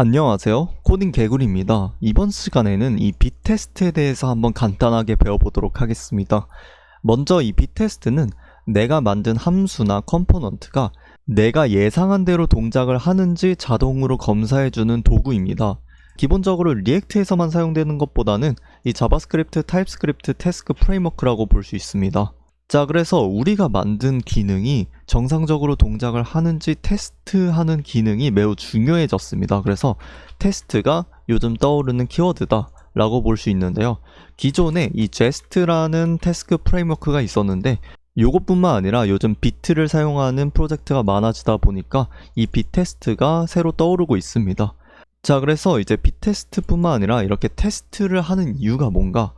안녕하세요. 코딩 개구리입니다. 이번 시간에는 이 비테스트에 대해서 한번 간단하게 배워보도록 하겠습니다. 먼저 이 비테스트는 내가 만든 함수나 컴포넌트가 내가 예상한 대로 동작을 하는지 자동으로 검사해주는 도구입니다. 기본적으로 리액트에서만 사용되는 것보다는 이 자바스크립트, 타입스크립트, 태스크 프레임워크라고 볼 수 있습니다. 자, 그래서 우리가 만든 기능이 정상적으로 동작을 하는지 테스트하는 기능이 매우 중요해졌습니다. 그래서 테스트가 요즘 떠오르는 키워드다 라고 볼 수 있는데요. 기존에 이 JEST라는 태스크 프레임워크가 있었는데 이것뿐만 아니라 요즘 비트를 사용하는 프로젝트가 많아지다 보니까 이 비테스트가 새로 떠오르고 있습니다. 자, 그래서 이제 비테스트뿐만 아니라 이렇게 테스트를 하는 이유가 뭔가?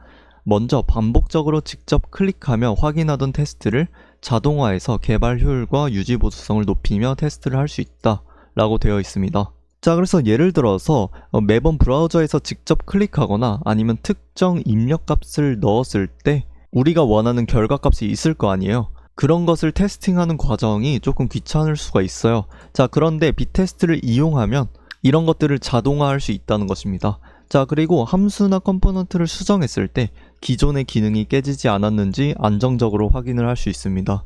먼저 반복적으로 직접 클릭하며 확인하던 테스트를 자동화해서 개발 효율과 유지 보수성을 높이며 테스트를 할 수 있다 라고 되어 있습니다. 자, 그래서 예를 들어서 매번 브라우저에서 직접 클릭하거나 아니면 특정 입력값을 넣었을 때 우리가 원하는 결과값이 있을 거 아니에요. 그런 것을 테스팅하는 과정이 조금 귀찮을 수가 있어요. 자, 그런데 비테스트를 이용하면 이런 것들을 자동화할 수 있다는 것입니다. 자, 그리고 함수나 컴포넌트를 수정했을 때 기존의 기능이 깨지지 않았는지 안정적으로 확인을 할 수 있습니다.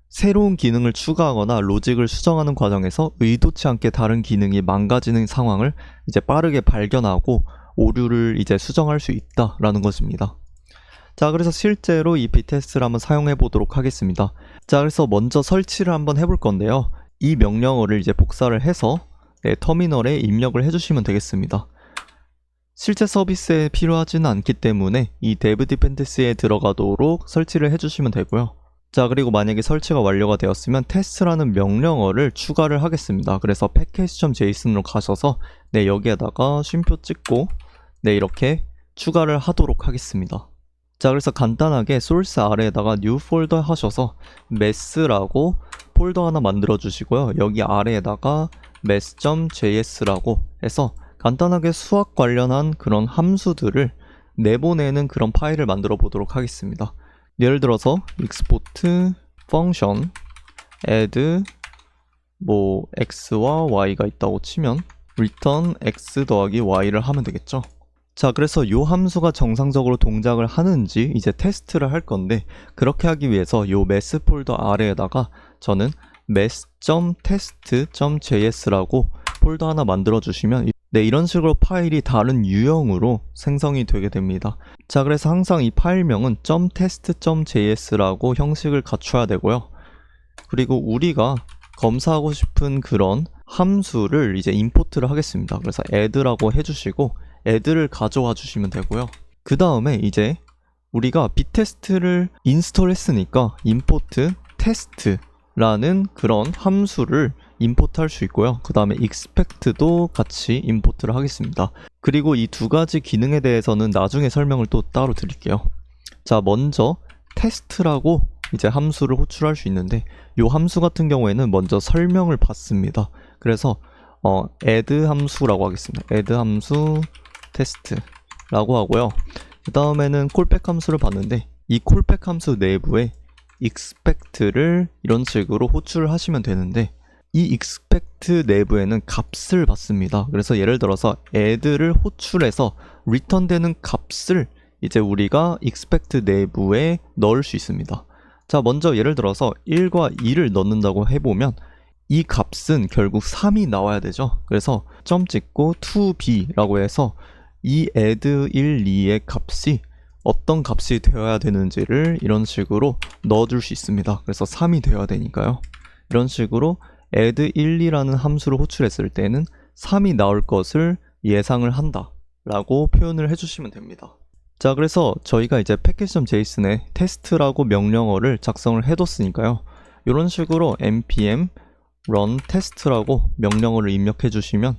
새로운 기능을 추가하거나 로직을 수정하는 과정에서 의도치 않게 다른 기능이 망가지는 상황을 이제 빠르게 발견하고 오류를 이제 수정할 수 있다라는 것입니다. 자, 그래서 실제로 이 비테스트를 한번 사용해 보도록 하겠습니다. 자, 그래서 먼저 설치를 한번 해볼 건데요. 이 명령어를 이제 복사를 해서 터미널에 입력을 해주시면 되겠습니다. 실제 서비스에 필요하지는 않기 때문에 이 dev dependency에 들어가도록 설치를 해주시면 되고요. 자, 그리고 만약에 설치가 완료가 되었으면 test라는 명령어를 추가를 하겠습니다. 그래서 package.json으로 가셔서 여기에다가 쉼표 찍고 이렇게 추가를 하도록 하겠습니다. 자, 그래서 간단하게 source 아래에다가 new folder 하셔서 mess라고 폴더 하나 만들어 주시고요. 여기 아래에다가 mess.js라고 해서 간단하게 수학 관련한 그런 함수들을 내보내는 그런 파일을 만들어 보도록 하겠습니다. 예를 들어서 export function add x와 y가 있다고 치면 return x 더하기 y를 하면 되겠죠. 자, 그래서 이 함수가 정상적으로 동작을 하는지 이제 테스트를 할 건데, 그렇게 하기 위해서 이 mess 폴더 아래에다가 저는 mess.test.js라고 폴더 하나 만들어 주시면 이런 식으로 파일이 다른 유형으로 생성이 되게 됩니다. 자, 그래서 항상 이 파일명은 .test.js라고 형식을 갖춰야 되고요. 그리고 우리가 검사하고 싶은 그런 함수를 이제 임포트를 하겠습니다. 그래서 add라고 해주시고 add를 가져와 주시면 되고요. 그 다음에 이제 우리가 비테스트를 인스톨 했으니까 import test라는 그런 함수를 임포트 할 수 있고요. 그 다음에 expect도 같이 임포트를 하겠습니다. 그리고 이 두 가지 기능에 대해서는 나중에 설명을 또 따로 드릴게요. 자, 먼저 test라고 이제 함수를 호출할 수 있는데 이 함수 같은 경우에는 먼저 설명을 받습니다. 그래서 add 함수라고 하겠습니다. add 함수 test라고 하고요. 그 다음에는 callback 함수를 받는데 이 callback 함수 내부에 expect를 이런 식으로 호출을 하시면 되는데 이 expect 내부에는 값을 받습니다. 그래서 예를 들어서 add를 호출해서 return 되는 값을 이제 우리가 expect 내부에 넣을 수 있습니다. 자, 먼저 예를 들어서 1과 2를 넣는다고 해보면 이 값은 결국 3이 나와야 되죠. 그래서 점 찍고 toB라고 해서 이 add 1, 2의 값이 어떤 값이 되어야 되는지를 이런 식으로 넣어줄 수 있습니다. 그래서 3이 되어야 되니까요. 이런 식으로 add 1, 2라는 함수를 호출했을 때는 3이 나올 것을 예상을 한다 라고 표현을 해주시면 됩니다. 자, 그래서 저희가 이제 package.json에 test라고 명령어를 작성을 해뒀으니까요. 이런 식으로 npm run test라고 명령어를 입력해 주시면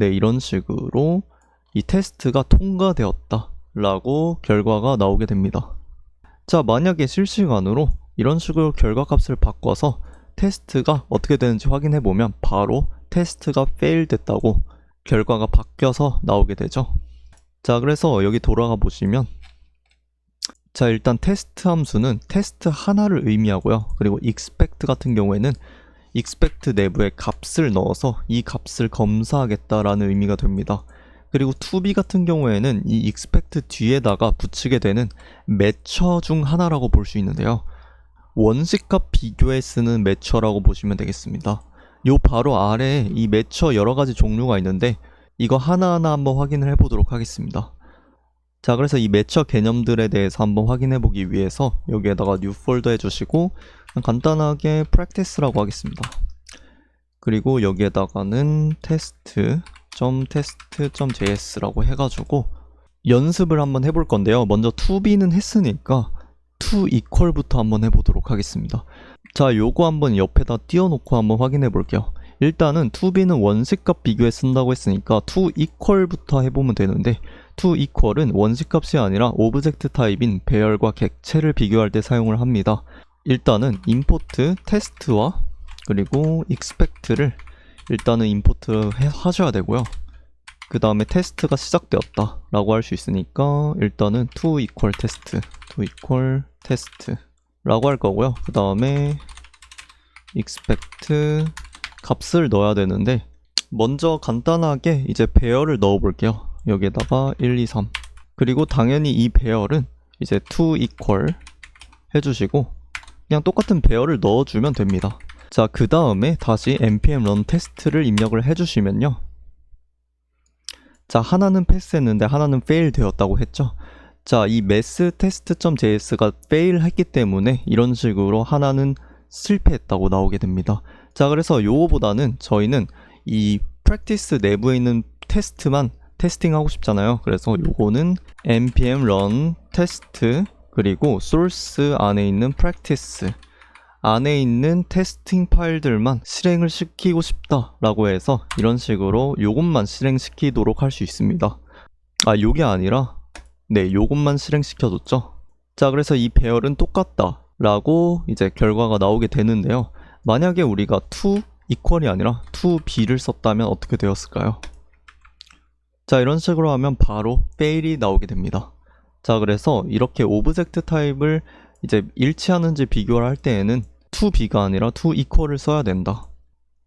이런 식으로 이 테스트가 통과되었다 라고 결과가 나오게 됩니다. 자, 만약에 실시간으로 이런 식으로 결과값을 바꿔서 테스트가 어떻게 되는지 확인해 보면 바로 테스트가 fail 됐다고 결과가 바뀌어서 나오게 되죠. 자, 그래서 여기 돌아가 보시면 자, 일단 테스트 함수는 테스트 하나를 의미하고요. 그리고 expect 같은 경우에는 expect 내부에 값을 넣어서 이 값을 검사하겠다라는 의미가 됩니다. 그리고 to be 같은 경우에는 이 expect 뒤에다가 붙이게 되는 매처 중 하나라고 볼 수 있는데요. 원식값 비교에 쓰는 매처라고 보시면 되겠습니다. 요 바로 아래에 이 매처 여러가지 종류가 있는데 이거 하나하나 한번 확인을 해보도록 하겠습니다. 자, 그래서 이 매처 개념들에 대해서 한번 확인해 보기 위해서 여기에다가 new folder 해주시고 간단하게 practice라고 하겠습니다. 그리고 여기에다가는 test.test.js라고 해가지고 연습을 한번 해볼 건데요. 먼저 to be는 했으니까 to equal부터 한번 해보도록 하겠습니다. 자, 요거 한번 옆에다 띄워놓고 한번 확인해 볼게요. 일단은 to be는 원식값 비교에 쓴다고 했으니까 to equal부터 해보면 되는데 to equal은 원식값이 아니라 오브젝트 타입인 배열과 객체를 비교할 때 사용을 합니다. 일단은 import test와 그리고 expect를 일단은 임포트 하셔야 되고요. 그 다음에 테스트가 시작되었다 라고 할 수 있으니까 일단은 to equal test 라고 할 거고요. 그 다음에 expect 값을 넣어야 되는데 먼저 간단하게 이제 배열을 넣어 볼게요. 여기에다가 1, 2, 3 그리고 당연히 이 배열은 이제 to equal 해주시고 그냥 똑같은 배열을 넣어주면 됩니다. 자, 그 다음에 다시 npm run test를 입력을 해주시면요. 자, 하나는 패스했는데 하나는 fail 되었다고 했죠. 자, 이 mass test.js가 fail 했기 때문에 이런 식으로 하나는 실패했다고 나오게 됩니다. 자, 그래서 요거보다는 저희는 이 practice 내부에 있는 테스트만 테스팅하고 싶잖아요. 그래서 요거는 npm run test 그리고 source 안에 있는 practice 안에 있는 테스팅 파일들만 실행을 시키고 싶다라고 해서 이런 식으로 요것만 실행시키도록 할 수 있습니다. 아, 요게 아니라 요것만 실행시켜줬죠. 자, 그래서 이 배열은 똑같다 라고 이제 결과가 나오게 되는데요. 만약에 우리가 to equal이 아니라 to be를 썼다면 어떻게 되었을까요? 자, 이런 식으로 하면 바로 fail이 나오게 됩니다. 자, 그래서 이렇게 오브젝트 타입을 이제 일치하는지 비교를 할 때에는 to be가 아니라 to equal을 써야 된다.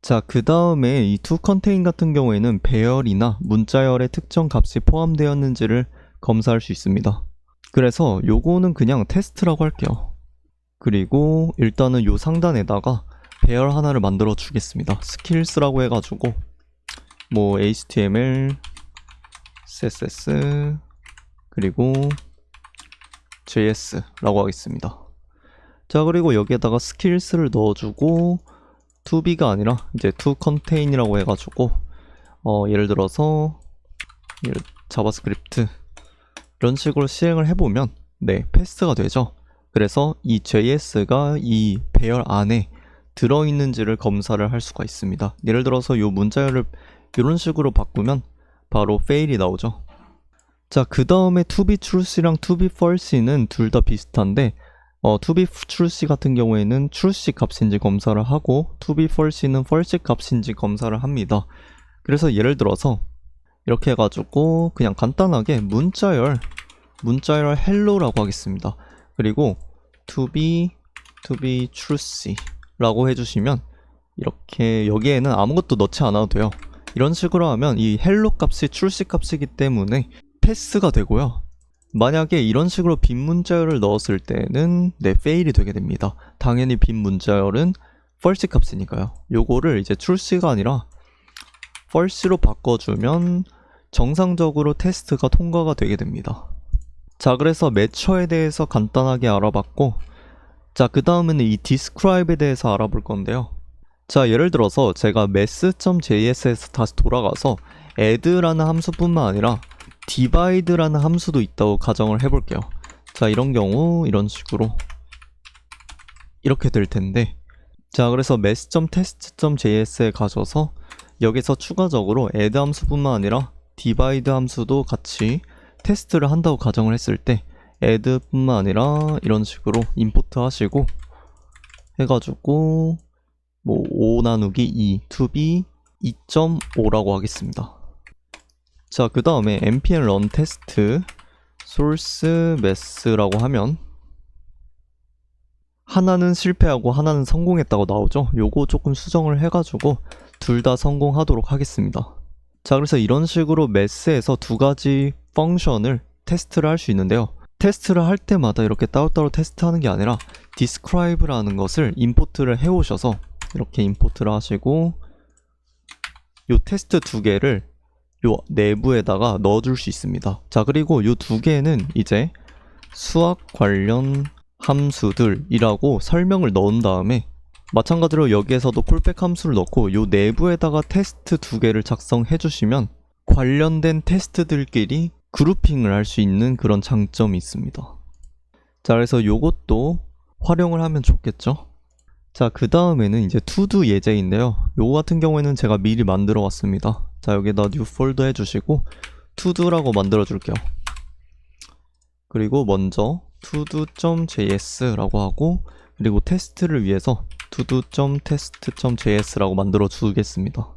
자, 그 다음에 이 to contain 같은 경우에는 배열이나 문자열의 특정 값이 포함되었는지를 검사할 수 있습니다. 그래서 요거는 그냥 테스트라고 할게요. 그리고 일단은 요 상단에다가 배열 하나를 만들어 주겠습니다. skills라고 해가지고 뭐 html, css 그리고 js라고 하겠습니다. 자, 그리고 여기에다가 skills를 넣어주고 to be가 아니라 이제 to contain이라고 해가지고 예를 들어서 자바스크립트 이런 식으로 시행을 해보면 패스가 되죠. 그래서 이 JS가 이 배열 안에 들어있는지를 검사를 할 수가 있습니다. 예를 들어서 이 문자열을 이런 식으로 바꾸면 바로 fail이 나오죠. 자, 그 다음에 to be true랑 to be false는 둘 다 비슷한데 to be true 같은 경우에는 true 값인지 검사를 하고 to be false는 false 값인지 검사를 합니다. 그래서 예를 들어서 이렇게 해가지고 그냥 간단하게 문자열 hello라고 하겠습니다. 그리고 to be true 라고 해주시면 이렇게 여기에는 아무것도 넣지 않아도 돼요. 이런 식으로 하면 이 hello 값이 true 값이기 때문에 패스가 되고요. 만약에 이런 식으로 빈 문자열을 넣었을 때는 fail이 되게 됩니다. 당연히 빈 문자열은 false 값이니까요. 요거를 이제 true가 아니라 false로 바꿔주면 정상적으로 테스트가 통과가 되게 됩니다. 자, 그래서 매처에 대해서 간단하게 알아봤고, 자, 그 다음에는 이 describe에 대해서 알아볼 건데요. 자, 예를 들어서 제가 mass.js에서 다시 돌아가서 add라는 함수뿐만 아니라 divide라는 함수도 있다고 가정을 해볼게요. 자, 이런 경우 이런 식으로 이렇게 될 텐데, 자, 그래서 mass.test.js에 가셔서 여기서 추가적으로 add 함수뿐만 아니라 divide 함수도 같이 테스트를 한다고 가정을 했을 때 add뿐만 아니라 이런 식으로 임포트 하시고 해가지고 뭐 5 나누기 2 to be 2.5라고 하겠습니다. 자, 그 다음에 npm run test source mass라고 하면 하나는 실패하고 하나는 성공했다고 나오죠. 요거 조금 수정을 해가지고 둘 다 성공하도록 하겠습니다. 자, 그래서 이런 식으로 매스에서 두 가지 펑션을 테스트를 할 수 있는데요. 테스트를 할 때마다 이렇게 따로따로 테스트하는 게 아니라 describe라는 것을 임포트를 해오셔서 이렇게 임포트를 하시고 요 테스트 두 개를 요 내부에다가 넣어줄 수 있습니다. 자, 그리고 요 두 개는 이제 수학 관련 함수들이라고 설명을 넣은 다음에 마찬가지로 여기에서도 콜백 함수를 넣고 요 내부에다가 테스트 두 개를 작성해 주시면 관련된 테스트들끼리 그룹핑을 할 수 있는 그런 장점이 있습니다. 자, 그래서 요것도 활용을 하면 좋겠죠. 자, 그 다음에는 이제 투두 예제인데요. 요거 같은 경우에는 제가 미리 만들어 왔습니다. 자, 여기다 new folder 해주시고 to도라고 만들어 줄게요. 그리고 먼저 todo.js라고 하고 그리고 테스트를 위해서 todo.test.js라고 만들어 주겠습니다.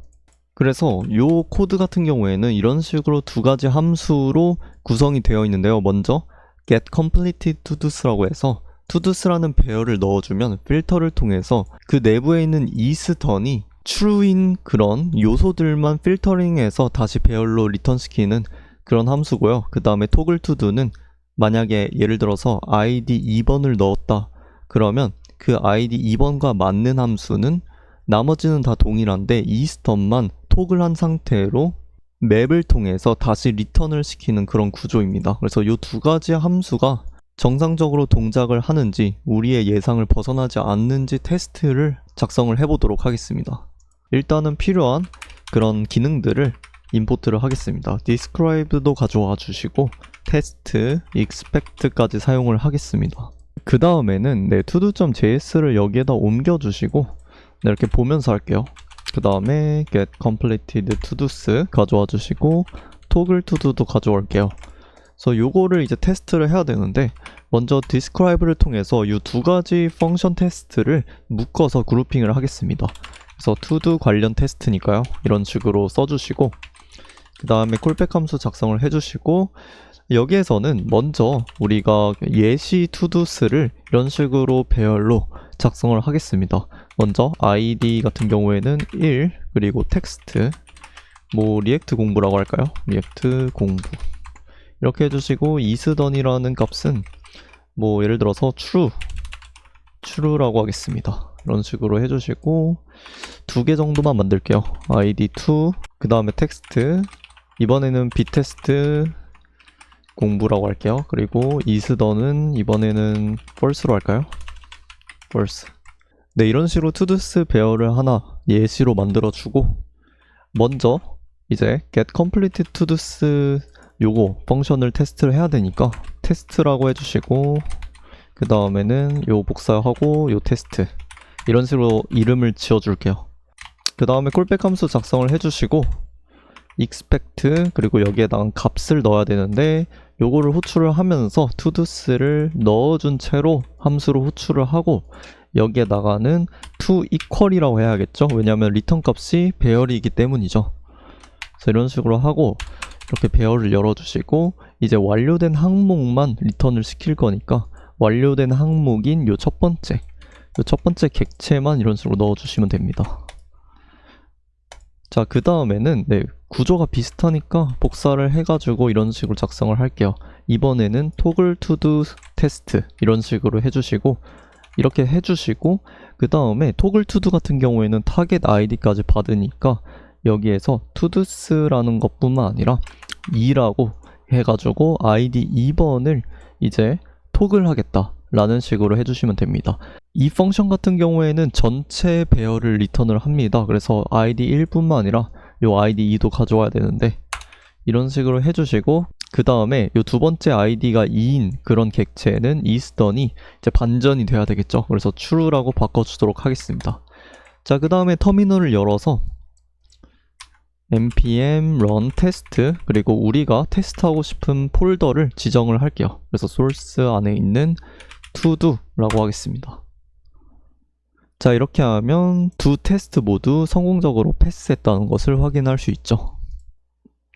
그래서 요 코드 같은 경우에는 이런 식으로 두 가지 함수로 구성이 되어 있는데요. 먼저 get completed todos라고 해서 todos라는 배열을 넣어주면 필터를 통해서 그 내부에 있는 is던이 true인 그런 요소들만 필터링해서 다시 배열로 리턴시키는 그런 함수고요. 그 다음에 toggle to도는 만약에 예를 들어서 id 2번을 넣었다 그러면 그 id 2번과 맞는 함수는 나머지는 다 동일한데 is던만 토글한 상태로 맵을 통해서 다시 리턴을 시키는 그런 구조입니다. 그래서 이 두 가지 함수가 정상적으로 동작을 하는지 우리의 예상을 벗어나지 않는지 테스트를 작성을 해보도록 하겠습니다. 일단은 필요한 그런 기능들을 임포트를 하겠습니다. describe도 가져와 주시고 test, expect까지 사용을 하겠습니다. 그 다음에는 todo.js를 여기에다 옮겨 주시고 이렇게 보면서 할게요. 그 다음에 get completed todos 가져와 주시고 toggle to도도 가져올게요. 그래서 요거를 이제 테스트를 해야 되는데 먼저 describe를 통해서 이 두 가지 펑션 테스트를 묶어서 그룹핑을 하겠습니다. 그래서 to-do 관련 테스트니까요. 이런 식으로 써주시고 그 다음에 콜백 함수 작성을 해주시고 여기에서는 먼저 우리가 예시 to-do스를 이런 식으로 배열로 작성을 하겠습니다. 먼저 id 같은 경우에는 1 그리고 텍스트 뭐 리액트 공부라고 할까요? 리액트 공부 이렇게 해주시고 isDone이라는 값은 뭐 예를 들어서 true라고 하겠습니다. 이런 식으로 해주시고 두 개 정도만 만들게요. id2 그 다음에 텍스트 이번에는 btest 공부라고 할게요. 그리고 isDone은 이번에는 false로 할까요? false. 네, 이런 식으로 todos 배열을 하나 예시로 만들어주고 먼저 이제 get completed todos 요거 펑션을 테스트를 해야 되니까 테스트라고 해주시고 그 다음에는 요 복사하고 요 테스트 이런 식으로 이름을 지어줄게요. 그 다음에 콜백 함수 작성을 해주시고 expect 그리고 여기에다가 값을 넣어야 되는데 요거를 호출을 하면서 todos를 넣어준 채로 함수로 호출을 하고 여기에다가는 to equal이라고 해야겠죠. 왜냐하면 리턴 값이 배열이기 때문이죠. 그래서 이런 식으로 하고 이렇게 배열을 열어주시고 이제 완료된 항목만 리턴을 시킬 거니까 완료된 항목인 요 첫 번째 객체만 이런 식으로 넣어주시면 됩니다. 자, 그 다음에는 구조가 비슷하니까 복사를 해가지고 이런 식으로 작성을 할게요. 이번에는 toggle todo test 이런 식으로 해주시고 이렇게 해주시고 그 다음에 toggle todo 같은 경우에는 target id까지 받으니까 여기에서 todos라는 것뿐만 아니라 2라고 해가지고 id 2번을 이제 토글 하겠다 라는 식으로 해주시면 됩니다. 이 펑션 같은 경우에는 전체 배열을 리턴을 합니다. 그래서 id 1뿐만 아니라 요 id 2도 가져와야 되는데 이런 식으로 해주시고 그 다음에 요 두 번째 id가 2인 그런 객체는 isDone이 이제 반전이 돼야 되겠죠. 그래서 true라고 바꿔주도록 하겠습니다. 자, 그 다음에 터미널을 열어서 npm run test 그리고 우리가 테스트하고 싶은 폴더를 지정을 할게요. 그래서 source 안에 있는 to도라고 하겠습니다. 자, 이렇게 하면 두 테스트 모두 성공적으로 패스했다는 것을 확인할 수 있죠.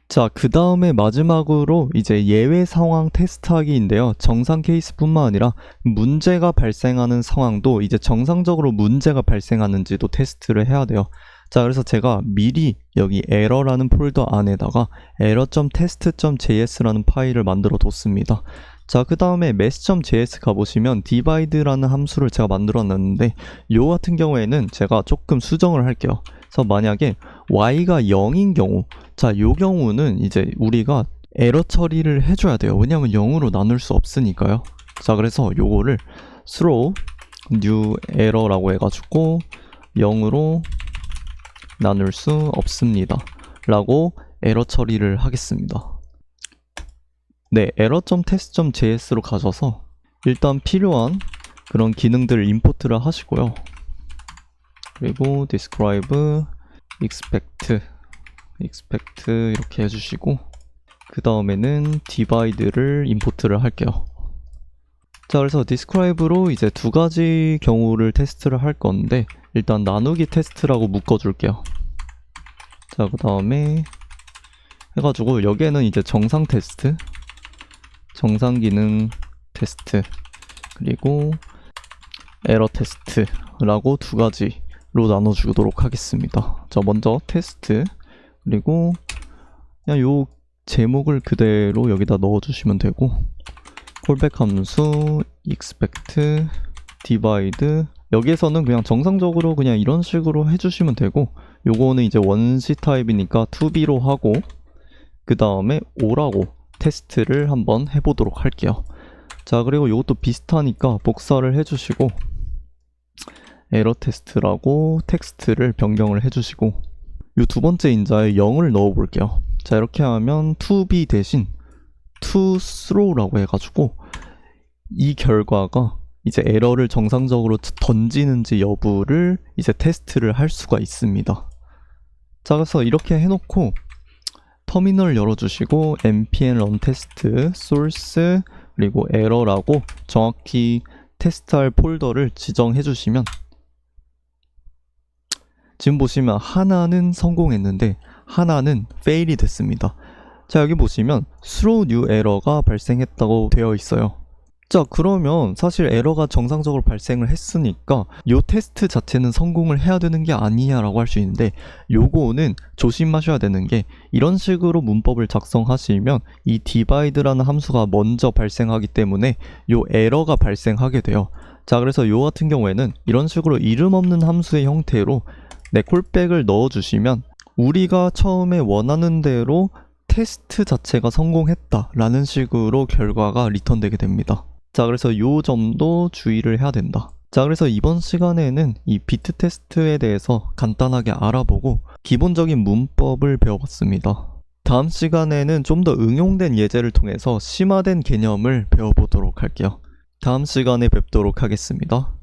자, 그 다음에 마지막으로 이제 예외 상황 테스트하기인데요. 정상 케이스뿐만 아니라 문제가 발생하는 상황도 이제 정상적으로 문제가 발생하는지도 테스트를 해야 돼요. 자, 그래서 제가 미리 여기 에러라는 폴더 안에다가 error.test.js라는 파일을 만들어 뒀습니다. 자, 그 다음에 math.js 가보시면 divide라는 함수를 제가 만들어 놨는데 요 같은 경우에는 제가 조금 수정을 할게요. 그래서 만약에 y가 0인 경우, 자, 요 경우는 이제 우리가 에러 처리를 해줘야 돼요. 왜냐면 0으로 나눌 수 없으니까요. 자, 그래서 요거를 throw new error라고 해가지고 0으로 나눌 수 없습니다 라고 에러 처리를 하겠습니다. 네, error.test.js로 가셔서 일단 필요한 그런 기능들을 임포트를 하시고요. 그리고 describe, expect 이렇게 해주시고 그 다음에는 divide를 임포트를 할게요. 자, 그래서 describe로 이제 두 가지 경우를 테스트를 할 건데 일단 나누기 테스트라고 묶어줄게요. 자, 그 다음에 해가지고 여기에는 이제 정상 테스트, 정상 기능 테스트, 그리고 에러 테스트라고 두 가지로 나눠주도록 하겠습니다. 자, 먼저 테스트, 그리고 그냥 요 제목을 그대로 여기다 넣어주시면 되고 콜백 함수, expect, divide 여기에서는 그냥 정상적으로 그냥 이런 식으로 해주시면 되고 요거는 이제 원시 타입이니까 toB로 하고 그 다음에 o라고 테스트를 한번 해보도록 할게요. 자, 그리고 이것도 비슷하니까 복사를 해주시고 에러 테스트라고 텍스트를 변경을 해주시고 이 두 번째 인자에 0을 넣어 볼게요. 자, 이렇게 하면 toB 대신 toThrow라고 해가지고 이 결과가 이제 에러를 정상적으로 던지는지 여부를 이제 테스트를 할 수가 있습니다. 자, 그래서 이렇게 해놓고 터미널 열어주시고 npm run test source 그리고 error라고 정확히 테스트할 폴더를 지정해 주시면 지금 보시면 하나는 성공했는데 하나는 fail이 됐습니다. 자, 여기 보시면 throw new error가 발생했다고 되어 있어요. 자, 그러면 사실 에러가 정상적으로 발생을 했으니까 요 테스트 자체는 성공을 해야 되는 게 아니냐 라고 할 수 있는데 요거는 조심하셔야 되는 게 이런 식으로 문법을 작성하시면 이 divide라는 함수가 먼저 발생하기 때문에 요 에러가 발생하게 돼요. 자, 그래서 요 같은 경우에는 이런 식으로 이름 없는 함수의 형태로 콜백을 넣어주시면 우리가 처음에 원하는 대로 테스트 자체가 성공했다 라는 식으로 결과가 리턴되게 됩니다. 자, 그래서 요 점도 주의를 해야 된다. 자, 그래서 이번 시간에는 이 비트 테스트에 대해서 간단하게 알아보고 기본적인 문법을 배워봤습니다. 다음 시간에는 좀 더 응용된 예제를 통해서 심화된 개념을 배워보도록 할게요. 다음 시간에 뵙도록 하겠습니다.